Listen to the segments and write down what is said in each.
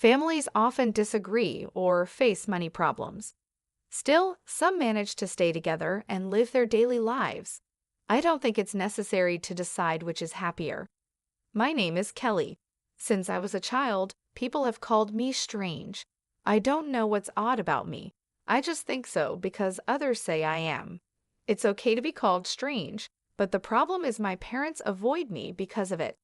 Families often disagree or face money problems. Still, some manage to stay together and live their daily lives. I don't think it's necessary to decide which is happier. My name is Kelly. Since I was a child, people have called me strange. I don't know what's odd about me. I just think so because others say I am. It's okay to be called strange, but the problem is my parents avoid me because of it.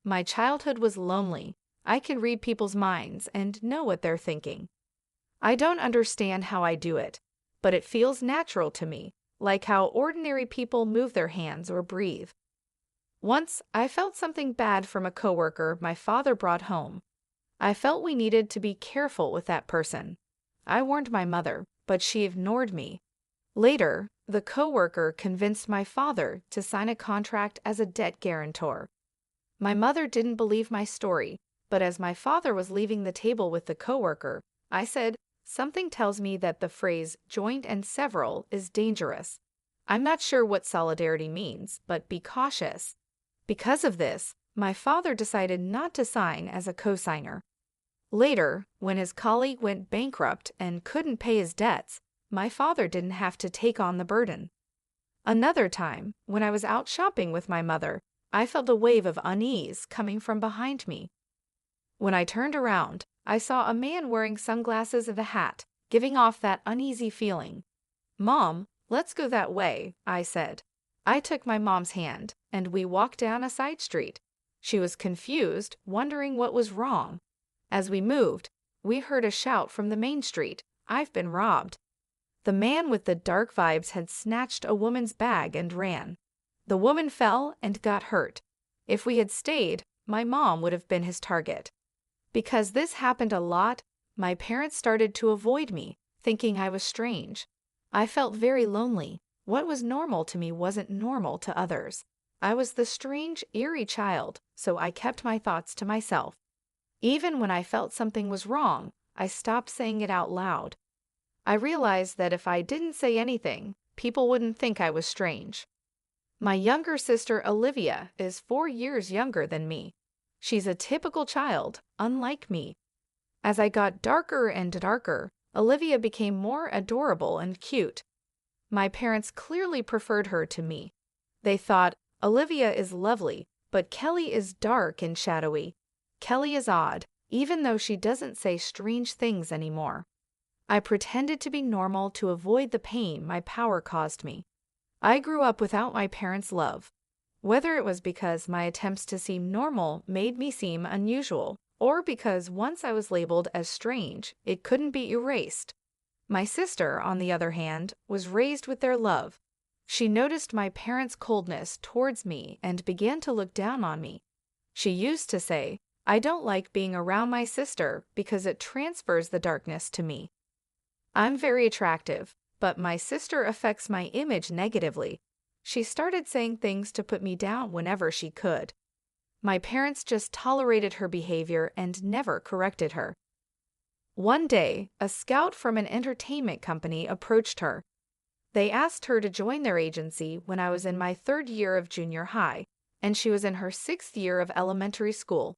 My childhood was lonely. I can read people's minds and know what they're thinking. I don't understand how I do it, but it feels natural to me, like how ordinary people move their hands or breathe. Once, I felt something bad from a coworker my father brought home. I felt we needed to be careful with that person. I warned my mother, but she ignored me. Later, the coworker convinced my father to sign a contract as a debt guarantor. My mother didn't believe my story, but as my father was leaving the table with the coworker, I said, "Something tells me that the phrase joint and several is dangerous. I'm not sure what solidarity means, but be cautious." Because of this, my father decided not to sign as a cosigner. Later, when his colleague went bankrupt and couldn't pay his debts, my father didn't have to take on the burden. Another time, when I was out shopping with my mother, I felt a wave of unease coming from behind me. When I turned around, I saw a man wearing sunglasses and a hat, giving off that uneasy feeling. "Mom, let's go that way," I said. I took my mom's hand, and we walked down a side street. She was confused, wondering what was wrong. As we moved, we heard a shout from the main street, "I've been robbed." The man with the dark vibes had snatched a woman's bag and ran. The woman fell and got hurt. If we had stayed, my mom would have been his target. Because this happened a lot, my parents started to avoid me, thinking I was strange. I felt very lonely. What was normal to me wasn't normal to others. I was the strange, eerie child, so I kept my thoughts to myself. Even when I felt something was wrong, I stopped saying it out loud. I realized that if I didn't say anything, people wouldn't think I was strange. My younger sister Olivia is 4 years younger than me. She's a typical child, unlike me. As I got darker and darker, Olivia became more adorable and cute. My parents clearly preferred her to me. They thought, "Olivia is lovely, but Kelly is dark and shadowy. Kelly is odd, even though she doesn't say strange things anymore." I pretended to be normal to avoid the pain my power caused me. I grew up without my parents' love. Whether it was because my attempts to seem normal made me seem unusual, or because once I was labeled as strange, it couldn't be erased. My sister, on the other hand, was raised with their love. She noticed my parents' coldness towards me and began to look down on me. She used to say, "I don't like being around my sister because it transfers the darkness to me." I'm very attractive, but my sister affects my image negatively. She started saying things to put me down whenever she could. My parents just tolerated her behavior and never corrected her. One day, a scout from an entertainment company approached her. They asked her to join their agency when I was in my 3rd year of junior high, and she was in her 6th year of elementary school.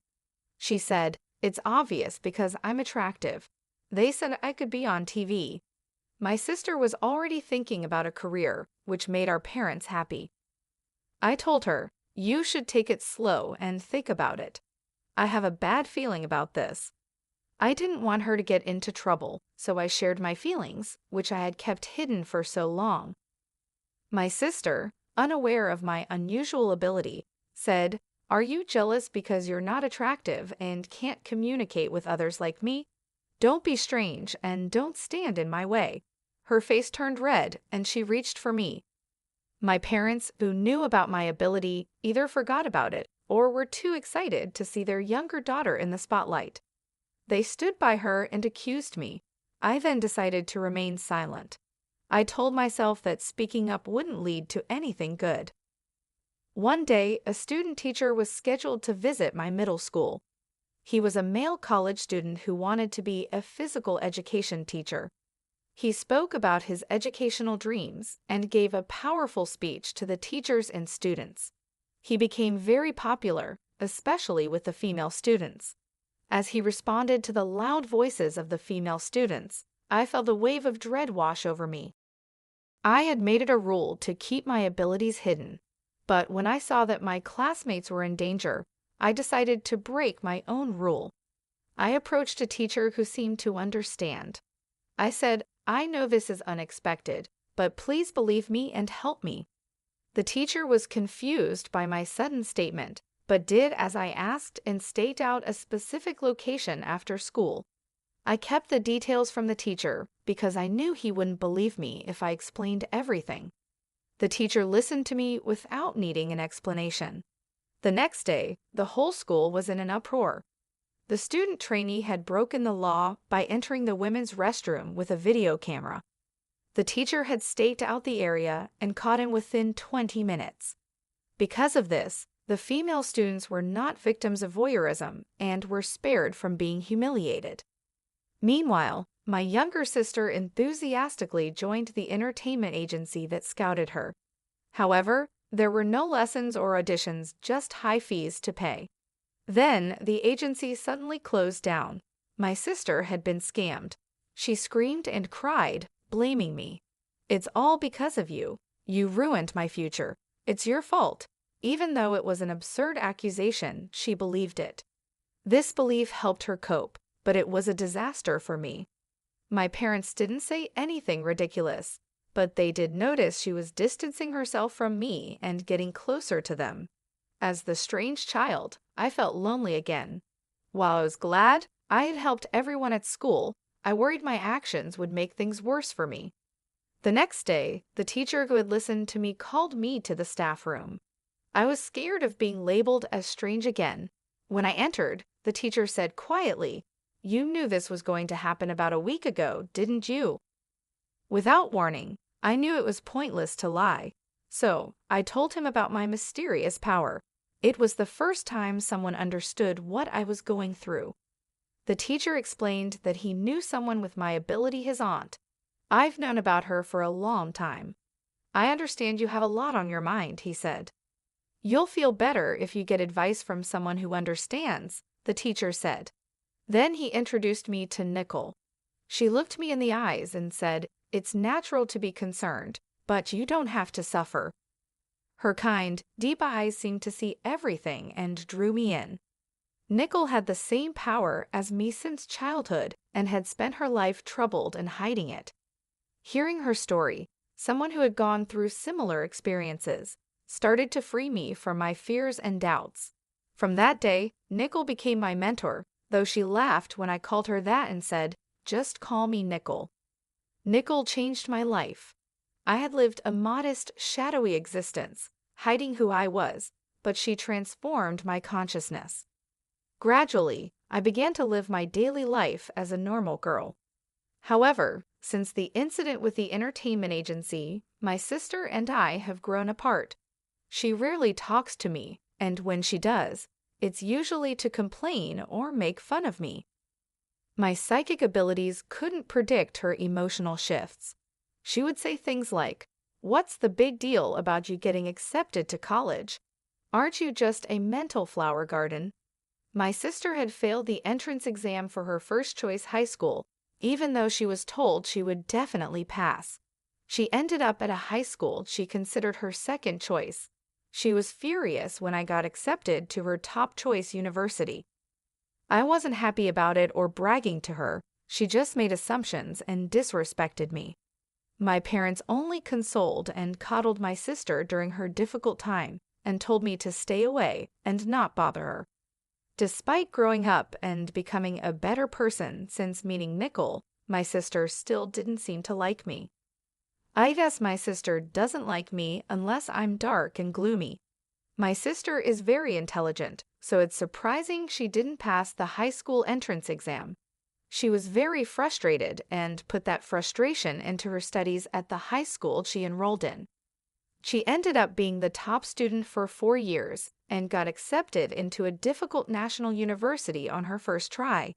She said, "It's obvious because I'm attractive. They said I could be on TV." My sister was already thinking about a career, which made our parents happy. I told her, "You should take it slow and think about it. I have a bad feeling about this." I didn't want her to get into trouble, so I shared my feelings, which I had kept hidden for so long. My sister, unaware of my unusual ability, said, "Are you jealous because you're not attractive and can't communicate with others like me? Don't be strange and don't stand in my way." Her face turned red and she reached for me. My parents, who knew about my ability, either forgot about it or were too excited to see their younger daughter in the spotlight. They stood by her and accused me. I then decided to remain silent. I told myself that speaking up wouldn't lead to anything good. One day, a student teacher was scheduled to visit my middle school. He was a male college student who wanted to be a physical education teacher. He spoke about his educational dreams and gave a powerful speech to the teachers and students. He became very popular, especially with the female students. As he responded to the loud voices of the female students, I felt a wave of dread wash over me. I had made it a rule to keep my abilities hidden, but when I saw that my classmates were in danger, I decided to break my own rule. I approached a teacher who seemed to understand. I said, "I know this is unexpected, but please believe me and help me." The teacher was confused by my sudden statement, but did as I asked and staked out a specific location after school. I kept the details from the teacher because I knew he wouldn't believe me if I explained everything. The teacher listened to me without needing an explanation. The next day, the whole school was in an uproar. The student trainee had broken the law by entering the women's restroom with a video camera. The teacher had staked out the area and caught him within 20 minutes. Because of this, the female students were not victims of voyeurism and were spared from being humiliated. Meanwhile, my younger sister enthusiastically joined the entertainment agency that scouted her. However, there were no lessons or auditions, just high fees to pay. Then, the agency suddenly closed down. My sister had been scammed. She screamed and cried, blaming me. "It's all because of you. You ruined my future. It's your fault." Even though it was an absurd accusation, she believed it. This belief helped her cope, but it was a disaster for me. My parents didn't say anything ridiculous, but they did notice she was distancing herself from me and getting closer to them. As the strange child, I felt lonely again. While I was glad I had helped everyone at school, I worried my actions would make things worse for me. The next day, the teacher who had listened to me called me to the staff room. I was scared of being labeled as strange again. When I entered, the teacher said quietly, "You knew this was going to happen about a week ago, didn't you?" Without warning, I knew it was pointless to lie. So, I told him about my mysterious power. It was the first time someone understood what I was going through. The teacher explained that he knew someone with my ability, his aunt. "I've known about her for a long time." "I understand you have a lot on your mind," he said. "You'll feel better if you get advice from someone who understands," the teacher said. Then he introduced me to Nicole. She looked me in the eyes and said, "It's natural to be concerned, but you don't have to suffer." Her kind, deep eyes seemed to see everything and drew me in. Nicole had the same power as me since childhood and had spent her life troubled and hiding it. Hearing her story, someone who had gone through similar experiences started to free me from my fears and doubts. From that day, Nicole became my mentor, though she laughed when I called her that and said, "Just call me Nicole." Nicole changed my life. I had lived a modest, shadowy existence, hiding who I was, but she transformed my consciousness. Gradually, I began to live my daily life as a normal girl. However, since the incident with the entertainment agency, my sister and I have grown apart. She rarely talks to me, and when she does, it's usually to complain or make fun of me. My psychic abilities couldn't predict her emotional shifts. She would say things like, "What's the big deal about you getting accepted to college? Aren't you just a mental flower garden?" My sister had failed the entrance exam for her first choice high school, even though she was told she would definitely pass. She ended up at a high school she considered her second choice. She was furious when I got accepted to her top choice university. I wasn't happy about it or bragging to her. She just made assumptions and disrespected me. My parents only consoled and coddled my sister during her difficult time and told me to stay away and not bother her. Despite growing up and becoming a better person since meeting Nicole, my sister still didn't seem to like me. I guess my sister doesn't like me unless I'm dark and gloomy. My sister is very intelligent, so it's surprising she didn't pass the high school entrance exam. She was very frustrated and put that frustration into her studies at the high school she enrolled in. She ended up being the top student for 4 years and got accepted into a difficult national university on her first try.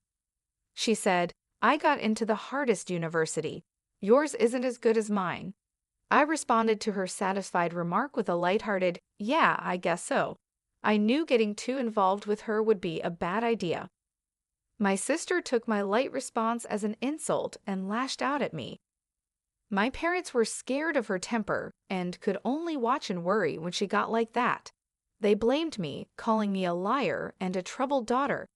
She said, "I got into the hardest university. Yours isn't as good as mine." I responded to her satisfied remark with a lighthearted, "Yeah, I guess so." I knew getting too involved with her would be a bad idea. My sister took my light response as an insult and lashed out at me. My parents were scared of her temper and could only watch and worry when she got like that. They blamed me, calling me a liar and a troubled daughter.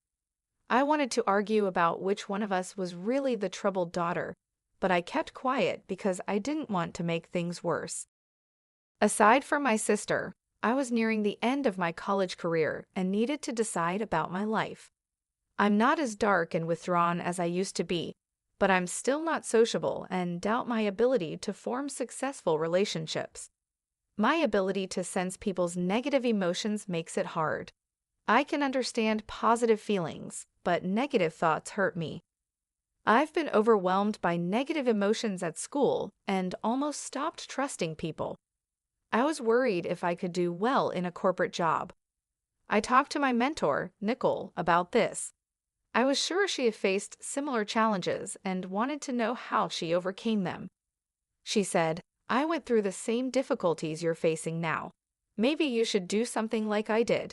I wanted to argue about which one of us was really the troubled daughter, but I kept quiet because I didn't want to make things worse. Aside from my sister, I was nearing the end of my college career and needed to decide about my life. I'm not as dark and withdrawn as I used to be, but I'm still not sociable and doubt my ability to form successful relationships. My ability to sense people's negative emotions makes it hard. I can understand positive feelings, but negative thoughts hurt me. I've been overwhelmed by negative emotions at school and almost stopped trusting people. I was worried if I could do well in a corporate job. I talked to my mentor, Nicole, about this. I was sure she had faced similar challenges and wanted to know how she overcame them. She said, "I went through the same difficulties you're facing now. Maybe you should do something like I did."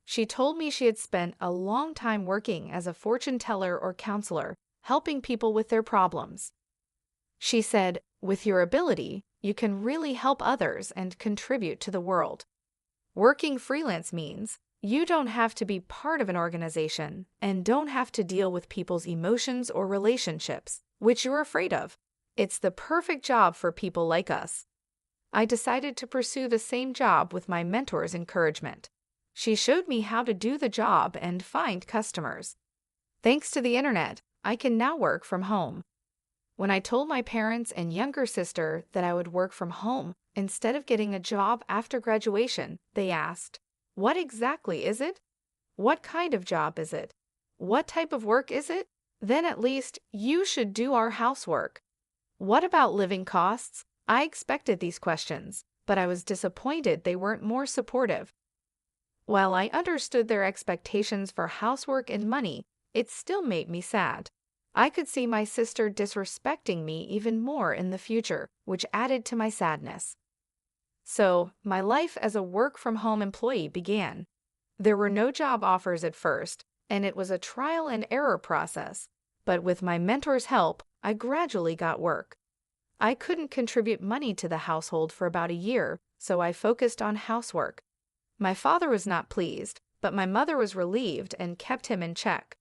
She told me she had spent a long time working as a fortune teller or counselor, helping people with their problems. She said, "With your ability, you can really help others and contribute to the world. Working freelance means you don't have to be part of an organization and don't have to deal with people's emotions or relationships, which you're afraid of. It's the perfect job for people like us." I decided to pursue the same job with my mentor's encouragement. She showed me how to do the job and find customers. Thanks to the internet, I can now work from home. When I told my parents and younger sister that I would work from home instead of getting a job after graduation, they asked, "What exactly is it? What kind of job is it? What type of work is it? Then at least you should do our housework." What about living costs? I expected these questions, but I was disappointed they weren't more supportive. While I understood their expectations for housework and money, it still made me sad. I could see my sister disrespecting me even more in the future, which added to my sadness. So, my life as a work-from-home employee began. There were no job offers at first, and it was a trial and error process. But with my mentor's help, I gradually got work. I couldn't contribute money to the household for about a year, so I focused on housework. My father was not pleased, but my mother was relieved and kept him in check.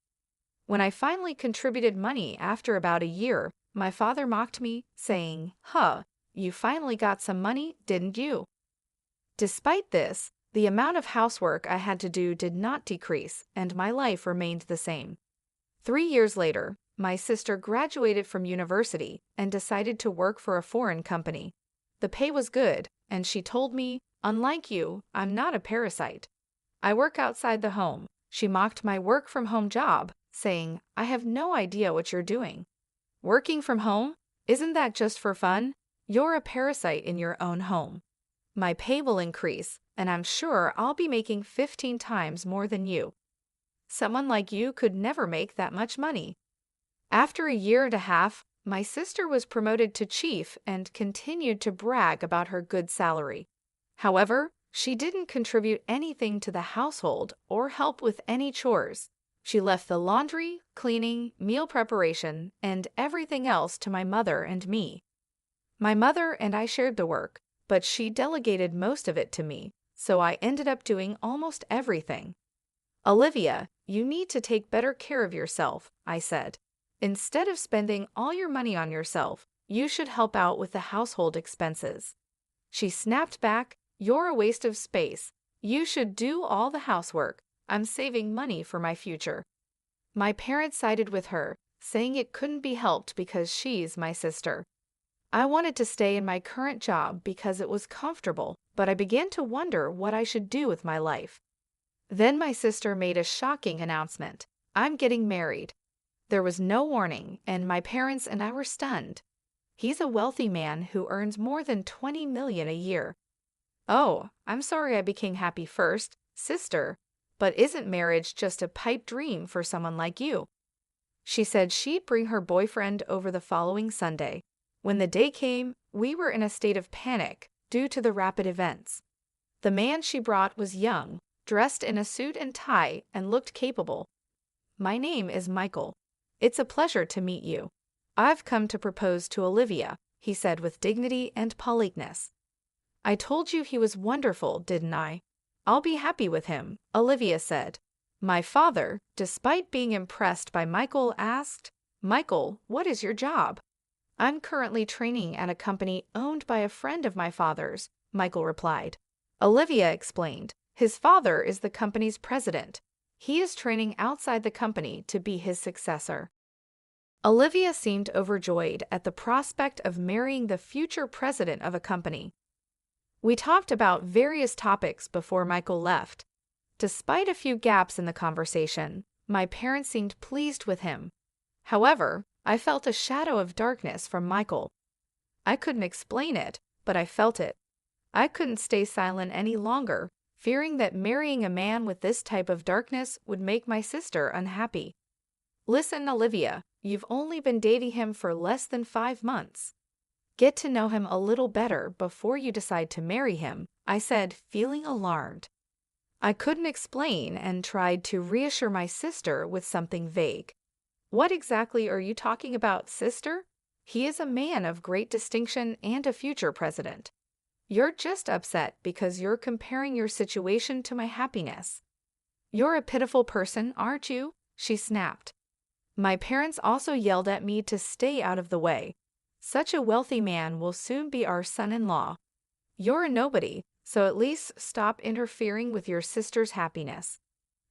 When I finally contributed money after about a year, my father mocked me, saying, "Huh, you finally got some money, didn't you?" Despite this, the amount of housework I had to do did not decrease, and my life remained the same. 3 years later, my sister graduated from university and decided to work for a foreign company. The pay was good, and she told me, "Unlike you, I'm not a parasite. I work outside the home." She mocked my work-from-home job, saying, "I have no idea what you're doing. Working from home? Isn't that just for fun? You're a parasite in your own home. My pay will increase, and I'm sure I'll be making 15 times more than you. Someone like you could never make that much money." After a year and a half, my sister was promoted to chief and continued to brag about her good salary. However, she didn't contribute anything to the household or help with any chores. She left the laundry, cleaning, meal preparation, and everything else to my mother and me. My mother and I shared the work, but she delegated most of it to me, so I ended up doing almost everything. "Olivia, you need to take better care of yourself," I said. "Instead of spending all your money on yourself, you should help out with the household expenses." She snapped back, "You're a waste of space. You should do all the housework. I'm saving money for my future." My parents sided with her, saying it couldn't be helped because she's my sister. I wanted to stay in my current job because it was comfortable, but I began to wonder what I should do with my life. Then my sister made a shocking announcement. "I'm getting married." There was no warning, and my parents and I were stunned. He's a wealthy man who earns more than $20 million a year. "Oh, I'm sorry I became happy first, sister, but isn't marriage just a pipe dream for someone like you?" She said she'd bring her boyfriend over the following Sunday. When the day came, we were in a state of panic due to the rapid events. The man she brought was young, dressed in a suit and tie, and looked capable. my name is Michael. It's a pleasure to meet you. I've come to propose to Olivia, he said with dignity and politeness. I told you he was wonderful, didn't I? I'll be happy with him, Olivia said. My father, despite being impressed by Michael, asked, Michael, what is your job? I'm currently training at a company owned by a friend of my father's, Michael replied. Olivia explained, his father is the company's president. He is training outside the company to be his successor. Olivia seemed overjoyed at the prospect of marrying the future president of a company. We talked about various topics before Michael left. Despite a few gaps in the conversation, my parents seemed pleased with him. However, I felt a shadow of darkness from Michael. I couldn't explain it, but I felt it. I couldn't stay silent any longer, fearing that marrying a man with this type of darkness would make my sister unhappy. Listen, Olivia, you've only been dating him for less than 5 months. Get to know him a little better before you decide to marry him, I said, feeling alarmed. I couldn't explain and tried to reassure my sister with something vague. What exactly are you talking about, sister? He is a man of great distinction and a future president. You're just upset because you're comparing your situation to my happiness. You're a pitiful person, aren't you? She snapped. My parents also yelled at me to stay out of the way. Such a wealthy man will soon be our son-in-law. You're a nobody, so at least stop interfering with your sister's happiness.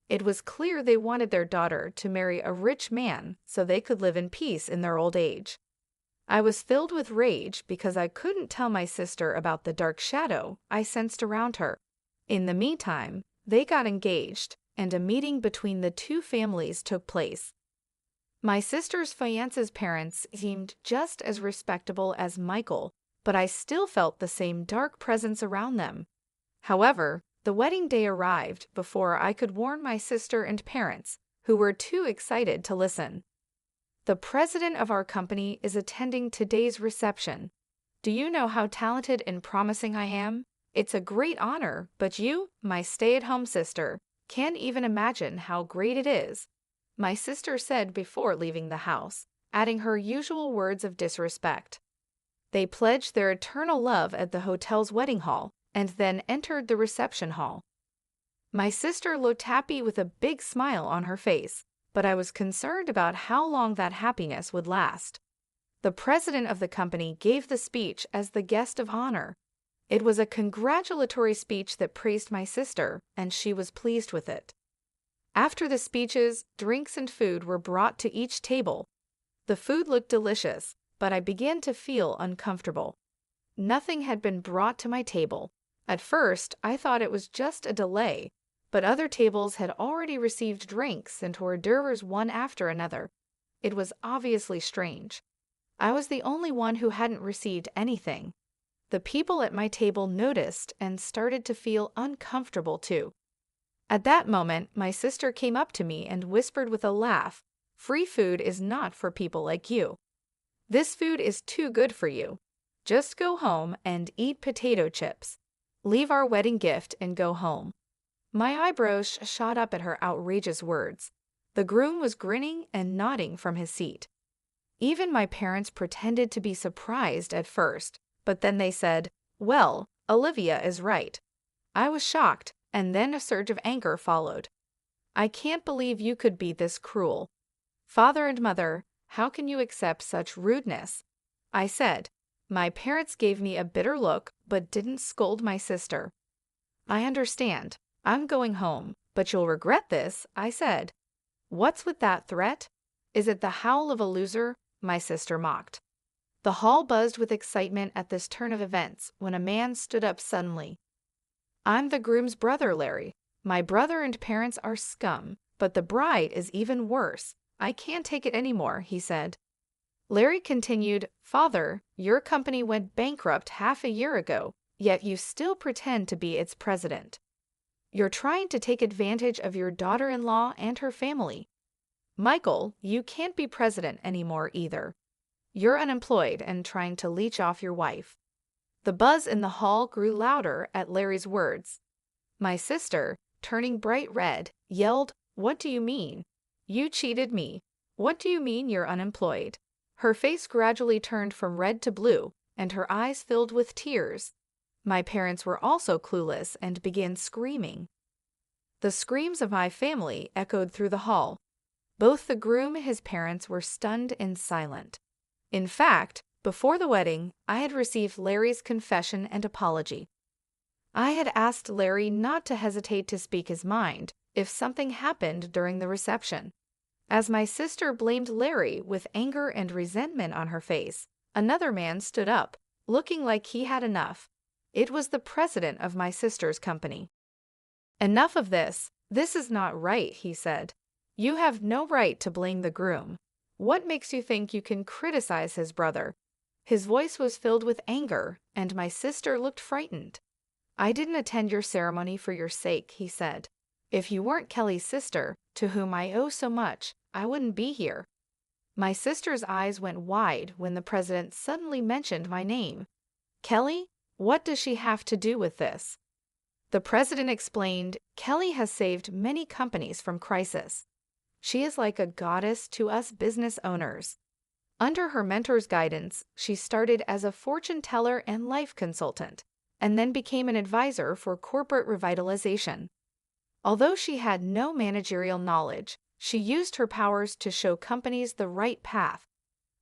It was clear they wanted their daughter to marry a rich man so they could live in peace in their old age. I was filled with rage because I couldn't tell my sister about the dark shadow I sensed around her. In the meantime, they got engaged, and a meeting between the two families took place. My sister's fiance's parents seemed just as respectable as Michael, but I still felt the same dark presence around them. However, the wedding day arrived before I could warn my sister and parents, who were too excited to listen. The president of our company is attending today's reception. Do you know how talented and promising I am? It's a great honor, but you, my stay-at-home sister, can't even imagine how great it is, my sister said before leaving the house, adding her usual words of disrespect. They pledged their eternal love at the hotel's wedding hall and then entered the reception hall. My sister looked happy with a big smile on her face, but I was concerned about how long that happiness would last. The president of the company gave the speech as the guest of honor. It was a congratulatory speech that praised my sister, and she was pleased with it. After the speeches, drinks and food were brought to each table. The food looked delicious, but I began to feel uncomfortable. Nothing had been brought to my table. At first, I thought it was just a delay, but other tables had already received drinks and hors d'oeuvres one after another. It was obviously strange. I was the only one who hadn't received anything. The people at my table noticed and started to feel uncomfortable too. At that moment, my sister came up to me and whispered with a laugh, "Free food is not for people like you. This food is too good for you. Just go home and eat potato chips. Leave our wedding gift and go home." My eyebrows shot up at her outrageous words. The groom was grinning and nodding from his seat. Even my parents pretended to be surprised at first, but then they said, "Well, Olivia is right." I was shocked, and then a surge of anger followed. I can't believe you could be this cruel. Father and mother, how can you accept such rudeness? I said. My parents gave me a bitter look, but didn't scold my sister. I understand. I'm going home, but you'll regret this, I said. What's with that threat? Is it the howl of a loser? My sister mocked. The hall buzzed with excitement at this turn of events when a man stood up suddenly. I'm the groom's brother, Larry. My brother and parents are scum, but the bride is even worse. I can't take it anymore, he said. Larry continued, Father, your company went bankrupt half a year ago, yet you still pretend to be its president. You're trying to take advantage of your daughter-in-law and her family. Michael, you can't be president anymore either. You're unemployed and trying to leech off your wife. The buzz in the hall grew louder at Larry's words. My sister, turning bright red, yelled, What do you mean? You cheated me. What do you mean you're unemployed? Her face gradually turned from red to blue, and her eyes filled with tears. My parents were also clueless and began screaming. The screams of my family echoed through the hall. Both the groom and his parents were stunned and silent. In fact, before the wedding, I had received Larry's confession and apology. I had asked Larry not to hesitate to speak his mind if something happened during the reception. As my sister blamed Larry with anger and resentment on her face, another man stood up, looking like he had enough. It was the president of my sister's company. Enough of this. This is not right, he said. You have no right to blame the groom. What makes you think you can criticize his brother? His voice was filled with anger, and my sister looked frightened. I didn't attend your ceremony for your sake, he said. If you weren't Kelly's sister, to whom I owe so much, I wouldn't be here. My sister's eyes went wide when the president suddenly mentioned my name. Kelly? What does she have to do with this? The president explained, Kelly has saved many companies from crisis. She is like a goddess to us business owners. Under her mentor's guidance, she started as a fortune teller and life consultant, and then became an advisor for corporate revitalization. Although she had no managerial knowledge, she used her powers to show companies the right path.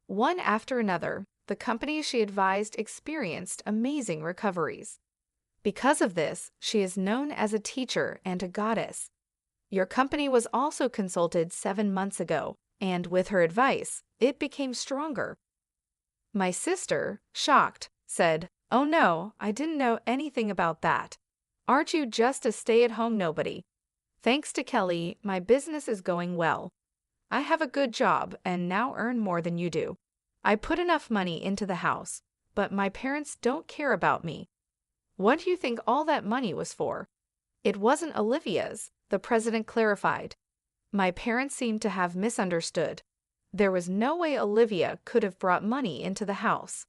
One after another, the companies she advised experienced amazing recoveries. Because of this, she is known as a teacher and a goddess. Your company was also consulted 7 months ago, and with her advice, it became stronger. My sister, shocked, said, Oh no, I didn't know anything about that. Aren't you just a stay-at-home nobody? Thanks to Kelly, my business is going well. I have a good job and now earn more than you do. I put enough money into the house, but my parents don't care about me. What do you think all that money was for? It wasn't Olivia's, the president clarified. My parents seemed to have misunderstood. There was no way Olivia could have brought money into the house.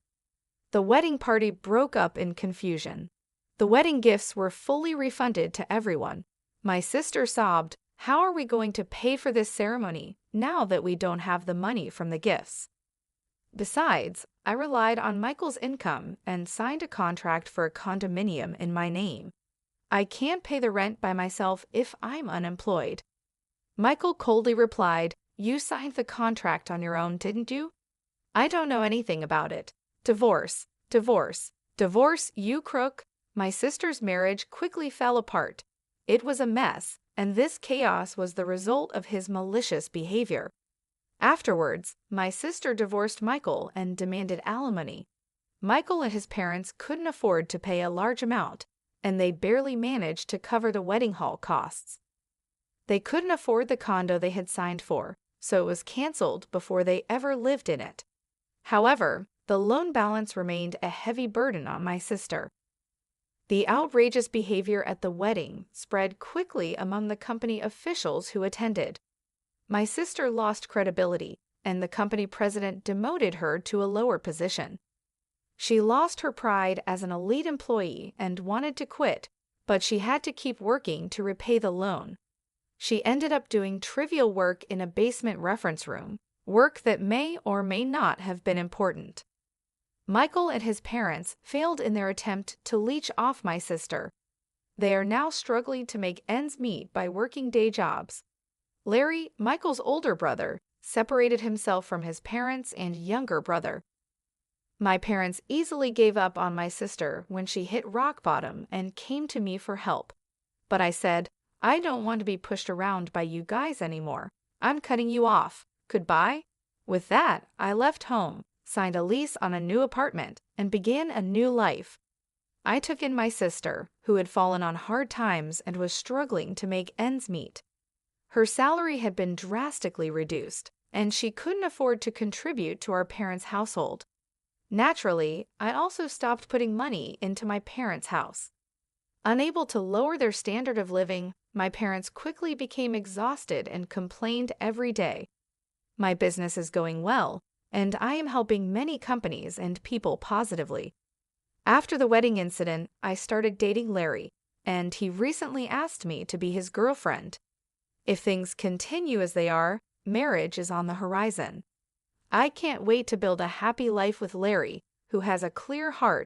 The wedding party broke up in confusion. The wedding gifts were fully refunded to everyone. My sister sobbed, How are we going to pay for this ceremony now that we don't have the money from the gifts? Besides, I relied on Michael's income and signed a contract for a condominium in my name. I can't pay the rent by myself if I'm unemployed. Michael coldly replied, You signed the contract on your own, didn't you? I don't know anything about it. Divorce, divorce, divorce, you crook. My sister's marriage quickly fell apart. It was a mess, and this chaos was the result of his malicious behavior. Afterwards, my sister divorced Michael and demanded alimony. Michael and his parents couldn't afford to pay a large amount, and they barely managed to cover the wedding hall costs. They couldn't afford the condo they had signed for, so it was canceled before they ever lived in it. However, the loan balance remained a heavy burden on my sister. The outrageous behavior at the wedding spread quickly among the company officials who attended. My sister lost credibility, and the company president demoted her to a lower position. She lost her pride as an elite employee and wanted to quit, but she had to keep working to repay the loan. She ended up doing trivial work in a basement reference room, work that may or may not have been important. Michael and his parents failed in their attempt to leech off my sister. They are now struggling to make ends meet by working day jobs. Larry, Michael's older brother, separated himself from his parents and younger brother. My parents easily gave up on my sister when she hit rock bottom and came to me for help. But I said, I don't want to be pushed around by you guys anymore. I'm cutting you off. Goodbye. With that, I left home, signed a lease on a new apartment, and began a new life. I took in my sister, who had fallen on hard times and was struggling to make ends meet. Her salary had been drastically reduced, and she couldn't afford to contribute to our parents' household. Naturally, I also stopped putting money into my parents' house. Unable to lower their standard of living, my parents quickly became exhausted and complained every day. My business is going well, and I am helping many companies and people positively. After the wedding incident, I started dating Larry, and he recently asked me to be his girlfriend. If things continue as they are, marriage is on the horizon. I can't wait to build a happy life with Larry, who has a clear heart